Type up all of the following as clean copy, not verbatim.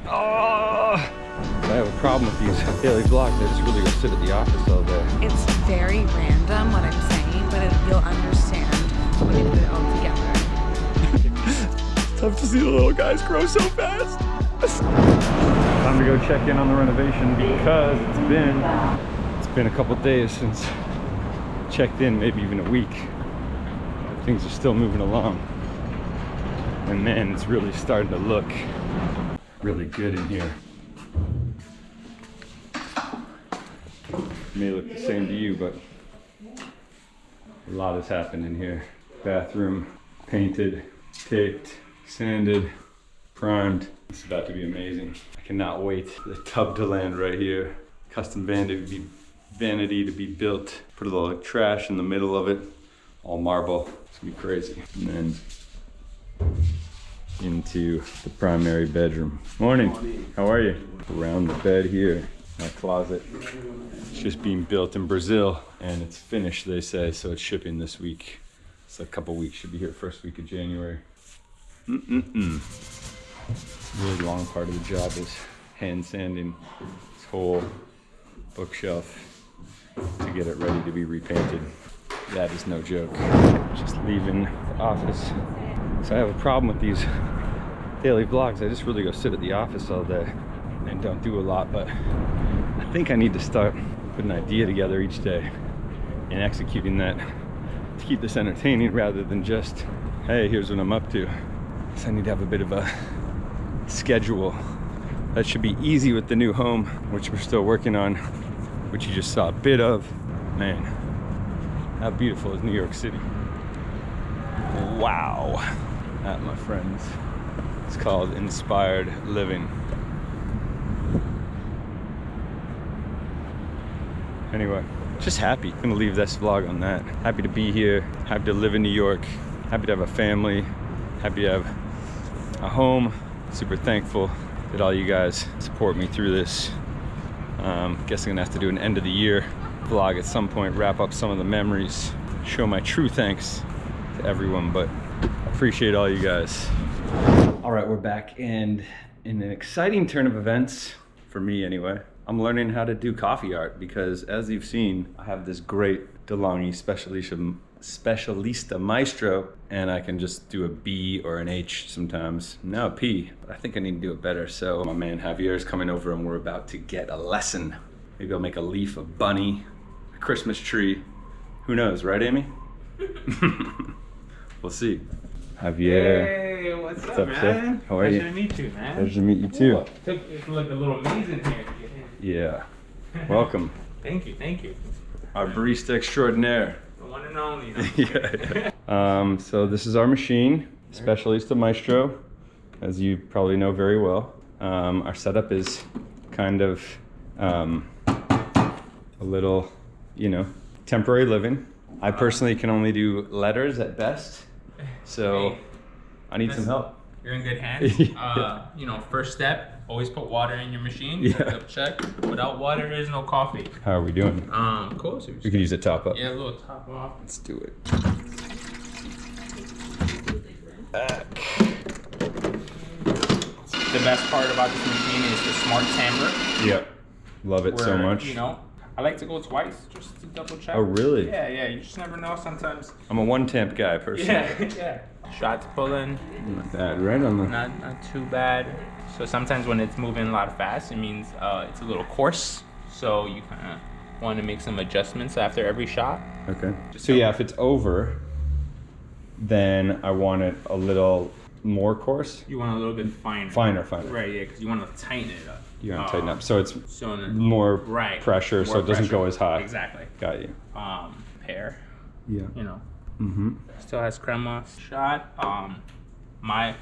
Oh, I have a problem with these daily vlogs. I just really go sit at the office all day. It's very random what I'm saying, but you'll understand when you put it all together. It's tough to see the little guys grow so fast. Time to go check in on the renovation because it's been a couple days since I checked in, maybe even a week. Things are still moving along. And man, it's really starting to look really good in here. It may look the same to you, but a lot has happened in here. Bathroom painted, taped, sanded, primed. It's about to be amazing. I cannot wait for the tub to land right here. Custom vanity to be built. Put a little trash in the middle of it. All marble. It's gonna be crazy. And then into the primary bedroom. Morning. How are you? Around the bed here, my closet. It's just being built in Brazil and it's finished, they say, so it's shipping this week. It's a couple weeks, should be here first week of January. Really long part of the job is hand sanding this whole bookshelf to get it ready to be repainted. That is no joke. Just leaving the office. So I have a problem with these daily vlogs. I just really go sit at the office all day and don't do a lot, but I think I need to start putting an idea together each day and executing that to keep this entertaining rather than just, hey, here's what I'm up to. So I need to have a bit of a schedule. That should be easy with the new home, which we're still working on, which you just saw a bit of. Man, how beautiful is New York City? Wow. That, my friends, it's called inspired living. Anyway, just happy. Gonna leave this vlog on that. Happy to be here, happy to live in New York, happy to have a family, happy to have a home. Super thankful that all you guys support me through this. Guess I'm gonna have to do an end of the year vlog at some point, wrap up some of the memories, show my true thanks to everyone, but I appreciate all you guys. All right, we're back, and in an exciting turn of events, for me anyway, I'm learning how to do coffee art because, as you've seen, I have this great Delonghi Specialista Maestro, and I can just do a B or an H sometimes. Now a P, but I think I need to do it better. So my man Javier is coming over and we're about to get a lesson. Maybe I'll make a leaf, a bunny, a Christmas tree. Who knows, right, Amy? We'll see. Javier. Hey, what's up, man? Seth? How are you? Pleasure to meet you, man. Pleasure to meet you too. It's like a little maze in here. Yeah. Welcome. Thank you, thank you. Our barista extraordinaire. The one and only. Yeah. So this is our machine, Specialista Maestro, as you probably know very well. Our setup is kind of a little, temporary living. I personally can only do letters at best, so hey, I need some help. You're in good hands. Yeah. First step, always put water in your machine. Yeah. Double check. Without water, there's no coffee. How are we doing? Cool. So We could use a top up. yeah, a little top off. Let's do it. The best part about this machine is the smart tamper. Yep. Love it so much. I like to go twice just to double check. Oh, really? Yeah. You just never know sometimes. I'm a one tamp guy personally. Yeah. Shots pulling. Not bad, right on the. Not too bad. So sometimes when it's moving a lot fast, it means it's a little coarse. So you kind of want to make some adjustments after every shot. Okay. So yeah, if it's over, then I want it a little more coarse. You want a little bit finer. Finer. Right, yeah, because you want to tighten it up. You want to tighten up, so it's So more right, pressure, so more it doesn't pressure. go as high. Exactly. Got you. Pear. Yeah. Mm-hmm. Still has crema shot. My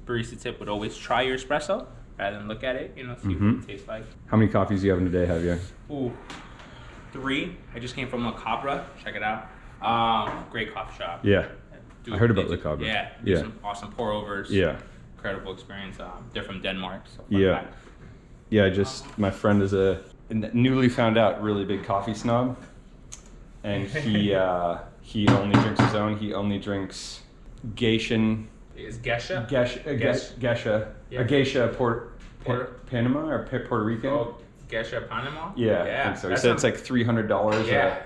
barista tip would always try your espresso rather than look at it. See what it tastes like. How many coffees do you have in a day, Javier? Ooh, 3. I just came from La Cabra. Check it out. Great coffee shop. Yeah. I heard about La Cabra. Yeah. Yeah. Some awesome pour overs. Yeah. Incredible experience. They're from Denmark. So Yeah. Yeah, my friend is a newly found out really big coffee snob. And he only drinks his own. He only drinks Geisha. Is Gesha? Geisha. Yeah. A geisha Panama or Puerto Rican? Oh, Gesha Panama? Yeah, I think so. He said it's like $300. Yeah.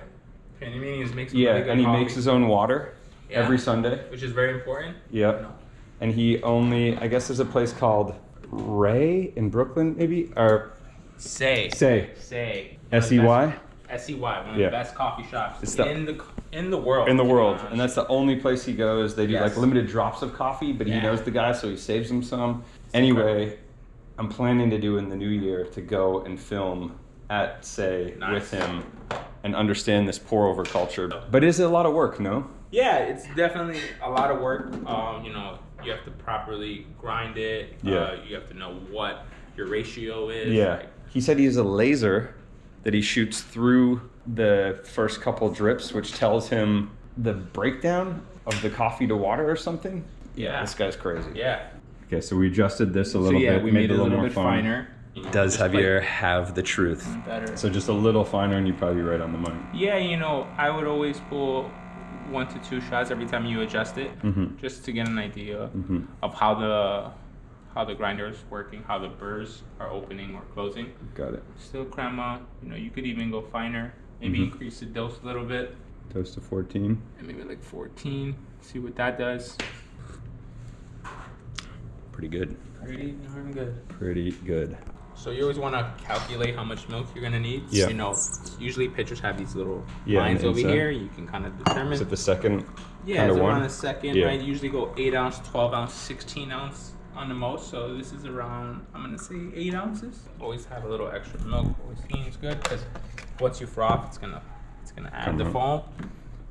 Panamanians make some Yeah, really good and he coffee. makes his own water every Sunday. Which is very important. Yep. No. And he only, I guess there's a place called Ray in Brooklyn, maybe? Or Say. Say. Say. S-E-Y? S-E-Y, one of Yeah. the best coffee shops It's in the world. In the to be world. honest. And that's the only place he goes. They do Yes. like limited drops of coffee, but he Yeah. knows the guy, so he saves him some. Anyway, I'm planning to do in the new year to go and film at Say with him and understand this pour over culture. But is it a lot of work, no? Yeah, it's definitely a lot of work. You know, you have to properly grind it. Yeah. You have to know what your ratio is. Yeah. Like, He said he has a laser that he shoots through the first couple drips, which tells him the breakdown of the coffee to water or something. Yeah. This guy's crazy. yeah. Okay, so we adjusted this a little bit. we made it a little more bit fine. finer. You know, Does just Javier have the truth? like better. So just a little finer and you're probably right on the money. Yeah, you know, I would always pull 1 to 2 shots every time you adjust it, just to get an idea of how the grinder is working, how the burrs are opening or closing. Got it. Still crema, you know, you could even go finer, maybe increase the dose a little bit, Toast to 14. and maybe like 14, see what that does. Pretty good. Pretty darn good. Pretty good. So you always want to calculate how much milk you're gonna need. Yeah. You know, usually pitchers have these little Yeah, lines and over inside. here. You can kind of determine. Is it the second Yeah, kind it's of around one? a second, Yeah. right? Usually go 8 ounce, 12 ounce, 16 ounce on the most. So this is around, I'm gonna say 8 ounces. Always have a little extra milk. Always seems good because once you froth, it's gonna add the foam.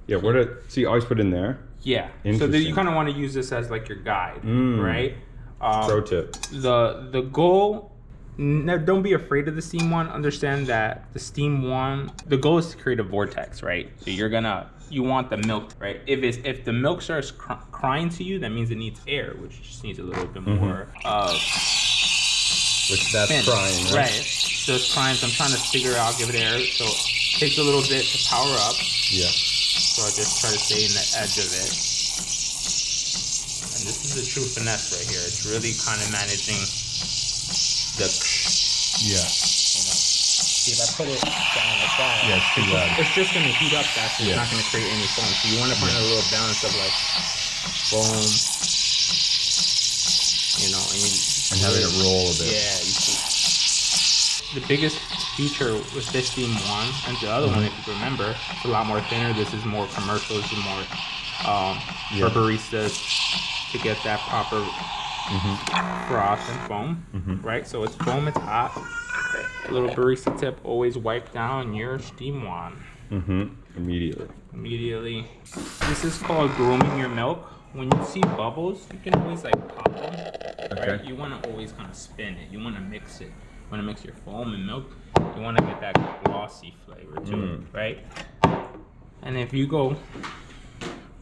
Yeah, so you always put in there? Yeah. So Interesting. you kind of want to use this as like your guide, Mm. right? Pro tip. The goal. Now, don't be afraid of the steam one. Understand that the steam one, the goal is to create a vortex, right? So you want the milk, right? If the milk starts crying to you, that means it needs air, which just needs a little bit more Which that's spin. crying, right? So it's crying. So I'm trying to figure out, give it air. So it takes a little bit to power up. Yeah. So I just try to stay in the edge of it. And this is the true finesse right here. It's really kind of managing the. Yeah. See, if I put it down like that, Yeah, it's too loud. it's just going to heat up faster. Yeah. It's not going to create any foam. So you want to find a little balance of like foam, you know, And having it roll a bit. Yeah, you see. The biggest feature with this steam one and the other one, if you remember, it's a lot more thinner. This is more commercial. This is more for baristas to get that proper froth and foam, right? So it's foam, it's hot. A little barista tip: always wipe down your steam wand immediately. This is called grooming your milk. When you see bubbles, you can always like pop them, right? Okay. You want to always kind of spin it. You want to mix it. You want to mix your foam and milk. You want to get that glossy flavor to it, right? And if you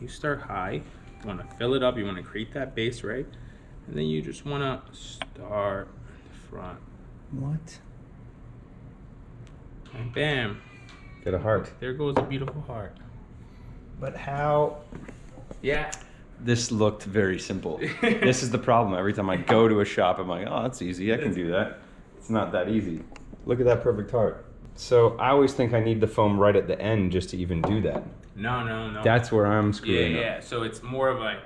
start high. You want to fill it up. You want to create that base, right? And then you just want to start at the front. What? And bam, Get a heart. there goes a beautiful heart. But how? Yeah. This looked very simple. This is the problem. Every time I go to a shop, I'm like, oh, that's easy. I can do that. It's not that easy. Look at that perfect heart. So I always think I need the foam right at the end just to even do that. No. That's where I'm screwing up. Yeah. So it's more of like,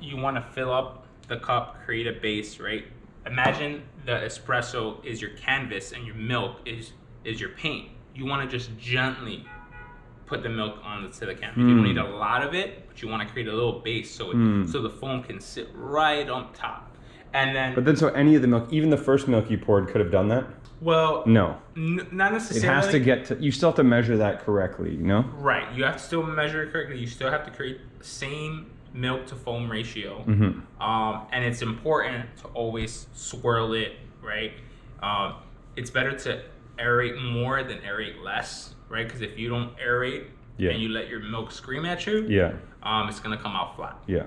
you want to fill up the cup, create a base, right? Imagine the espresso is your canvas and your milk is your paint. You want to just gently put the milk onto the canvas. You don't need a lot of it, but you want to create a little base so the foam can sit right on top. And then, But then, so any of the milk, even the first milk you poured, could have done that? well, No. not necessarily. It has to get to, you still have to measure that correctly, you know? Right, you have to still measure it correctly. You still have to create the same milk to foam ratio. And it's important to always swirl it, right? It's better to aerate more than aerate less, right? Because if you don't aerate and you let your milk scream at you, it's gonna come out flat. Yeah.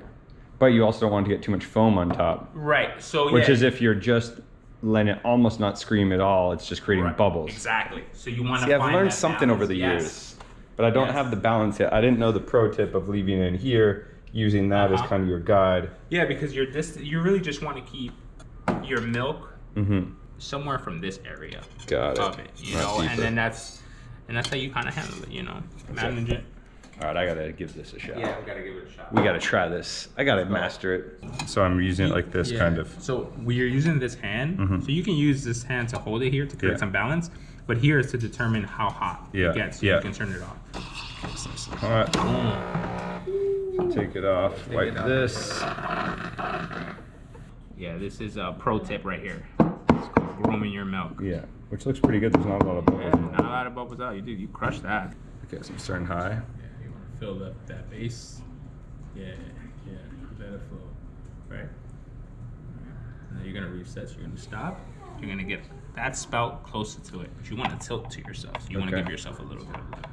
But you also don't want to get too much foam on top. Right, so Which is if you're just letting it almost not scream at all, it's just creating bubbles. Exactly. So you want to See, I've find learned that something balance. over the Yes. years, but I don't have the balance yet. I didn't know the pro tip of leaving it in here, using that as kind of your guide. Yeah, because you really just want to keep your milk somewhere from this area. Got it. Of it, you Not know, deeper. and then that's how you kind of handle it, you know, manage it. All right, I gotta give this a shot. Yeah, we gotta give it a shot. We gotta try this. I gotta master it. So I'm using it like this, kind of. So we're using this hand, so you can use this hand to hold it here to create some balance, but here is to determine how hot it gets, so you can turn it off. Hot. Take it off like this. Yeah, this is a pro tip right here. It's called grooming your milk. Yeah, which looks pretty good. There's not a lot of bubbles. Yeah, not a lot of bubbles out. You crush that. Okay, so I'm starting high. Yeah, you want to fill up that base. Yeah, let it flow, right? And then you're gonna reset. So you're gonna stop. You're gonna get that spout closer to it. But you want to tilt to yourself. So you want to give yourself a little bit of love.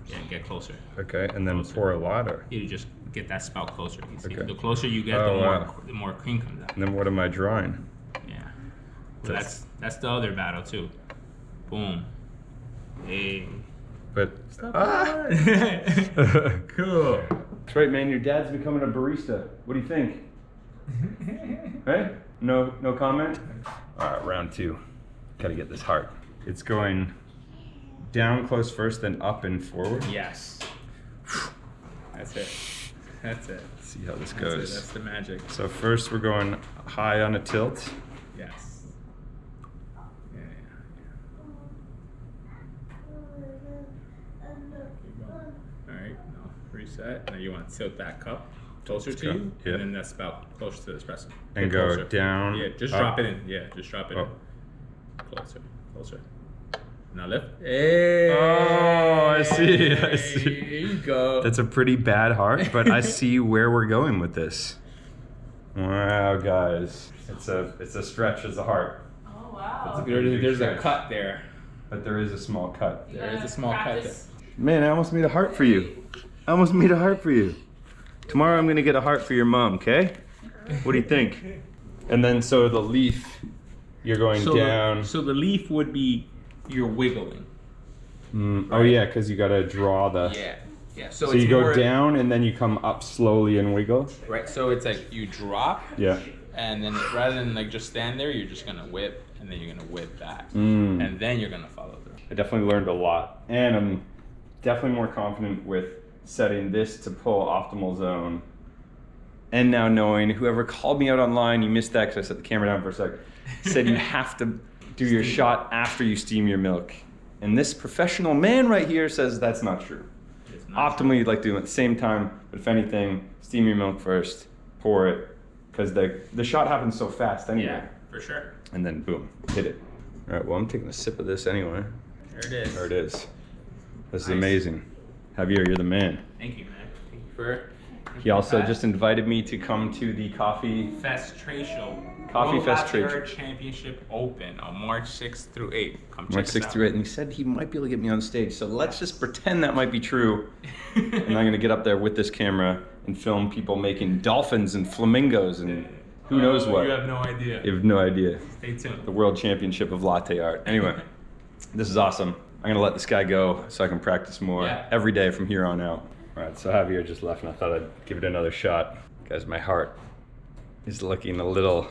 Yeah, get closer. Okay, and then pour a lot, or? You just get that spout closer. You see, Okay. the closer you get, the more cream comes out. And then what am I drawing? Yeah. So that's the other battle too. Boom. Hey. But Cool. that's right, man. Your dad's becoming a barista. What do you think? Hey? No comment? All right, round 2. Gotta get this heart. It's going down close first, then up and forward. Yes. That's it. That's it. Let's see how this That's goes. it. That's the magic. So first we're going high on a tilt. Yes. Yeah. Keep going. All right. Now reset. Now you want to tilt that cup closer to you, Yeah. and then that spout closer to the espresso. And Get go closer. down, Yeah. Just up. drop it in. Yeah. Just drop it Oh. in. Closer. Now lift. Hey. Oh, I see. There you go. That's a pretty bad heart, but I see where we're going with this. Wow, guys. It's a stretch as a heart. Oh wow. There's a cut there. But there is a small cut. There is a small cut there. Man, I almost made a heart for you. I almost made a heart for you. Tomorrow I'm gonna get a heart for your mom, okay? What do you think? And then so the leaf, you're going down. So the leaf would be you're wiggling. Oh yeah, because you gotta draw the. Yeah. So it's you go more- down and then you come up slowly and wiggle. Right. So it's like you drop. Yeah. And then rather than like just stand there, you're just gonna whip, and then you're gonna whip back, Mm. and then you're gonna follow through. I definitely learned a lot, and I'm definitely more confident with setting this to pull optimal zone. And now knowing whoever called me out online, you missed that because I set the camera down for a sec, said you have to do your shot after you steam your milk. And this professional man right here says that's not true. It's not Optimally, you'd like to do it at the same time, but if anything, steam your milk first, pour it, because the shot happens so fast anyway. Yeah, for sure. And then boom, hit it. All right, well, I'm taking a sip of this anyway. There it is. There it is. This is Nice. amazing. Javier, you're the man. Thank you, man. Thank you for. He also just invited me to come to the Coffee World Fest Latte trade. Art Championship Open on March 6th through 8th. Come check March us 6th out. through 8th, and he said he might be able to get me on stage. So let's just pretend that might be true. And I'm gonna get up there with this camera and film people making dolphins and flamingos and who knows what. You have no idea. You have no idea. Stay tuned. The World Championship of Latte Art. Anyway, this is awesome. I'm gonna let this guy go so I can practice more every day from here on out. All right, so Javier just left and I thought I'd give it another shot. Guys, my heart is looking a little,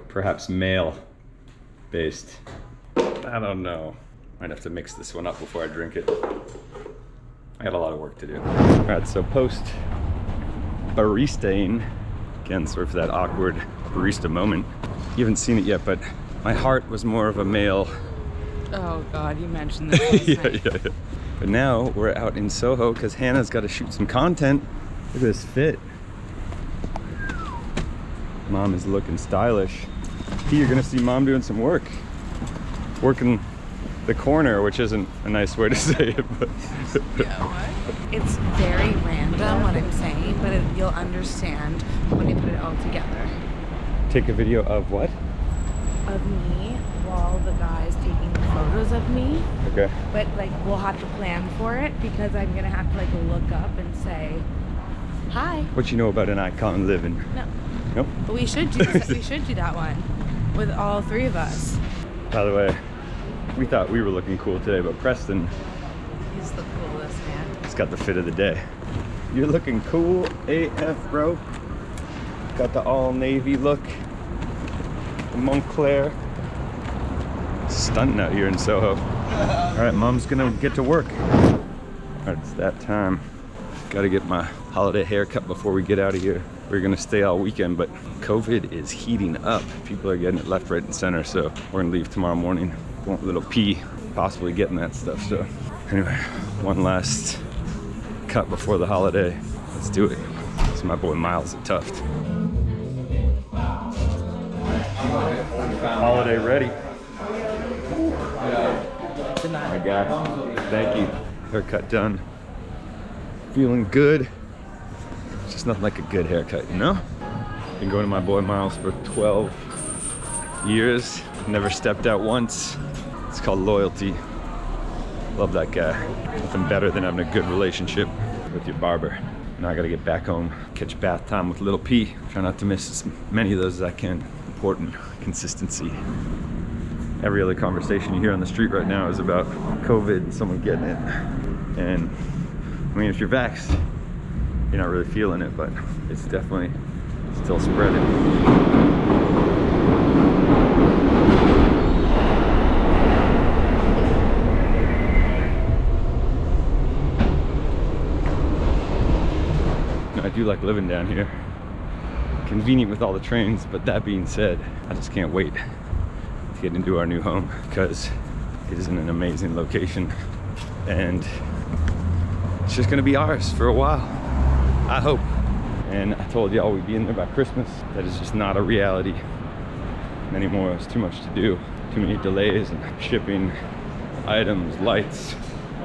perhaps male-based. I don't know. Might have to mix this one up before I drink it. I got a lot of work to do. All right, so post baristaing. Again, sorry for that awkward barista moment. You haven't seen it yet, but my heart was more of a male. Oh God, you mentioned this. yeah. But now we're out in Soho because Hannah's got to shoot some content. Look at this fit. Mom is looking stylish. Here you're gonna see Mom doing some work. Working the corner, which isn't a nice way to say it, but. Yeah, what? It's very random what I'm saying, but you'll understand when I put it all together. Take a video of what? Of me while the guy's taking photos of me. Okay. But like we'll have to plan for it because I'm gonna have to like look up and say hi. What you know about an icon living? No. Nope. But we should do this, we should do that one with all three of us. By the way, we thought we were looking cool today, but Preston He's the coolest man. has got the fit of the day. You're looking cool AF, bro. Got the all navy look. Montclair. Stunting out here in Soho. All right, Mom's gonna get to work. All right, it's that time. Gotta get my holiday haircut before we get out of here. We're gonna stay all weekend, but COVID is heating up. People are getting it left, right, and center, so we're gonna leave tomorrow morning. Want a little pee, possibly getting that stuff, so. Anyway, one last cut before the holiday. Let's do it. It's my boy Miles at Tuft. Holiday ready. My guy, thank you. Haircut done. Feeling good. It's just nothing like a good haircut, you know? Been going to my boy Miles for 12 years. Never stepped out once. It's called loyalty. Love that guy. Nothing better than having a good relationship with your barber. Now I gotta get back home, catch bath time with Little P. Try not to miss as many of those as I can. Important consistency. Every other conversation you hear on the street right now is about COVID and someone getting it. And I mean, if you're vaxxed, you're not really feeling it, but it's definitely still spreading. I do like living down here. Convenient with all the trains, but that being said, I just can't wait to get into our new home because it is in an amazing location and it's just gonna be ours for a while, I hope. And I told y'all we'd be in there by Christmas. That is just not a reality anymore. It's too much to do, too many delays and shipping items, lights,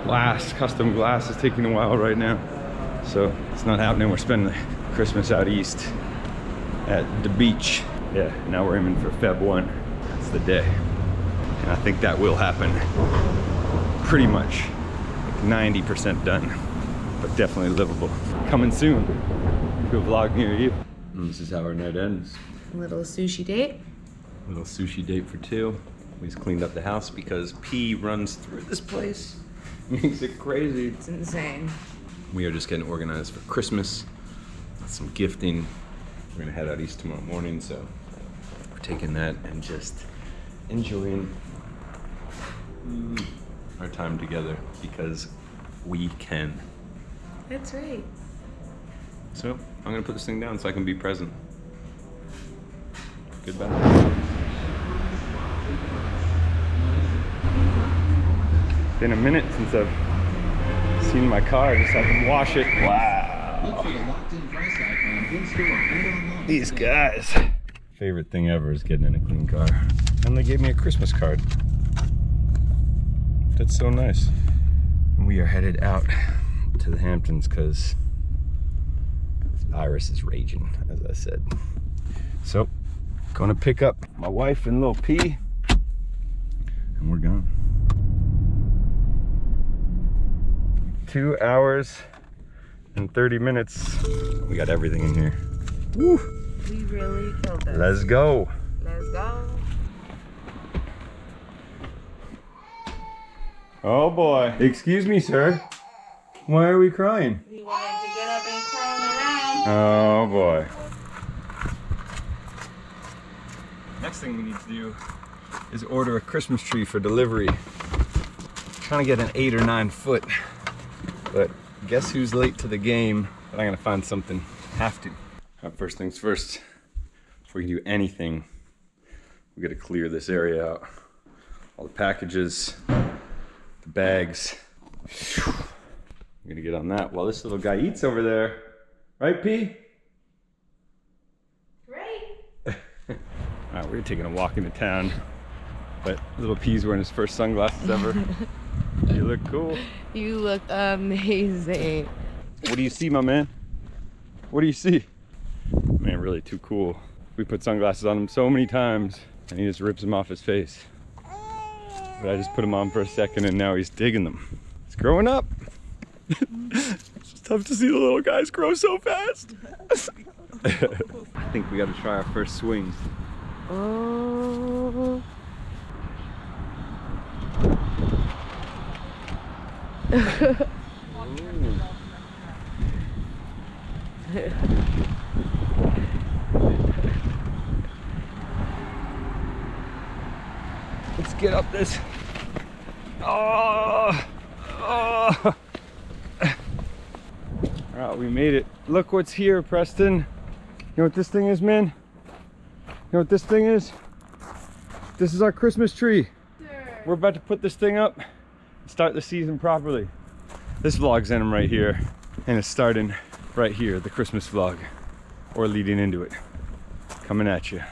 glass. Custom glass is taking a while right now, so it's not happening. We're spending Christmas out east at the beach. Yeah, now we're aiming for Feb 1. That's the day. And I think that will happen. Pretty much, like 90% done, but definitely livable. Coming soon to a vlog near you. And this is how our night ends. A little sushi date. A little sushi date for two. We just cleaned up the house because P runs through this place. Makes it crazy. It's insane. We are just getting organized for Christmas. Some gifting. We're gonna head out east tomorrow morning, so we're taking that and just enjoying our time together because we can. That's right. So I'm gonna put this thing down so I can be present. Goodbye. Been a minute since I've seen my car. I just have to wash it. Wow. These guys. Favorite thing ever is getting in a clean car. And they gave me a Christmas card. That's so nice. And we are headed out to the Hamptons because this virus is raging, as I said. So, gonna pick up my wife and Lil P, and we're gone. 2 hours and 30 minutes. We got everything in here. Woo! We really killed this. Let's go. Let's go. Oh boy. Excuse me, sir. Why are we crying? We wanted to get up and crawl around. Oh boy. Next thing we need to do is order a Christmas tree for delivery. Trying to get an 8 or 9 foot. But guess who's late to the game? But I'm gonna find something. Have to. First things first. Before we can do anything, we gotta clear this area out. All the packages, the bags. I'm gonna get on that while this little guy eats over there. Right, P? Right. Alright, we're taking a walk into town. But little P's wearing his first sunglasses ever. You look cool. You look amazing. What do you see, my man? What do you see? Man, really too cool. We put sunglasses on him so many times and he just rips them off his face. But I just put them on for a second and now he's digging them. He's growing up. It's just tough to see the little guys grow so fast. I think we gotta try our first swing. Oh. Let's get up this. Oh, oh. All right, we made it. Look what's here, Preston. You know what this thing is, man? You know what this thing is? This is our Christmas tree. Sure. We're about to put this thing up and start the season properly. This vlog's ending right here, and it's starting right here, the Christmas vlog, or leading into it. Coming at you.